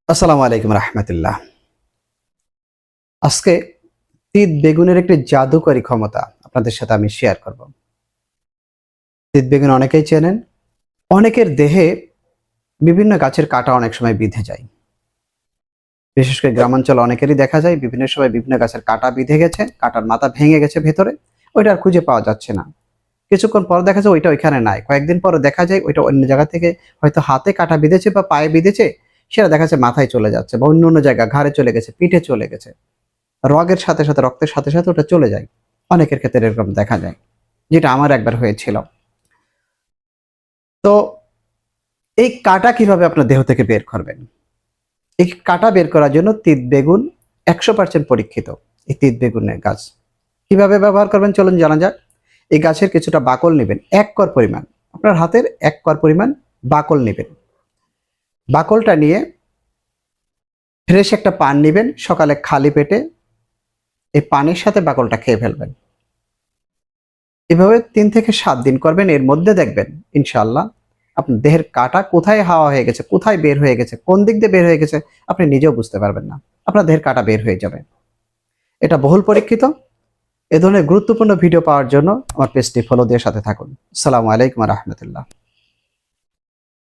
আসসালামু আলাইকুম রহমতুল্লাহ। আজকে তিত বেগুনের একটি জাদুকরী ক্ষমতা আপনাদের সাথে আমি শেয়ার করব। তিত বেগুন অনেকেই চেনেন। অনেকের দেহে বিভিন্ন গাছের কাঁটা অনেক সময় বিঁধে যায়। বিশেষ করে গ্রামাঞ্চলে অনেকেরই দেখা যায় বিভিন্ন সময় বিভিন্ন গাছের কাঁটা বিঁধে গেছে, কাঁটার মাথা ভেঙে গেছে ভেতরে, ওইটা আর খুঁজে পাওয়া যাচ্ছে না। কিছুক্ষণ পর দেখা যায় ওইটা ওইখানে নাই, কয়েকদিন পরে দেখা যায় ওইটা অন্য জায়গা থেকে হয়তো হাতে কাঁটা বিঁধেছে বা পায়ে বিঁধেছে, সেটা দেখা যাচ্ছে মাথায় চলে যাচ্ছে বা অন্য অন্য জায়গা ঘাড়ে চলে গেছে, পিঠে চলে গেছে। রগের সাথে সাথে রক্তের সাথে সাথে ওটা চলে যায়। অনেকের ক্ষেত্রে এরকম দেখা যায়, যেটা আমার একবার হয়েছিল। তো এই কাঁটা কিভাবে আপনার দেহ থেকে বের করবেন? এই কাঁটা বের করার জন্য তিত বেগুন 100% পরীক্ষিত। এই তিত বেগুনের গাছ কিভাবে ব্যবহার করবেন চলুন জানা যাক। এই গাছের কিছুটা বাকল নেবেন, 1 কর পরিমাণ, আপনার হাতের 1 কর পরিমাণ বাকল নেবেন। বাকলটা নিয়ে ফ্রেশ একটা পান নেবেন, সকালে খালি পেটে এই পানির সাথে বাকলটা খেয়ে ফেলবেন। এভাবে ৩ থেকে ৭ দিন করবেন। এর মধ্যে দেখবেন ইনশাআল্লাহ আপনার দেহের কাঁটা কোথায় হাওয়া হয়ে গেছে, কোথায় বের হয়ে গেছে, কোন দিক দিয়ে বের হয়ে গেছে আপনি নিজেও বুঝতে পারবেন না। আপনার দেহের কাঁটা বের হয়ে যাবে। এটা বহুল পরীক্ষিত। এ ধরনের গুরুত্বপূর্ণ ভিডিও পাওয়ার জন্য আমার পেজটি ফলো দিয়ে সাথে থাকুন। আসসালামু আলাইকুম ওয়া রাহমাতুল্লাহ।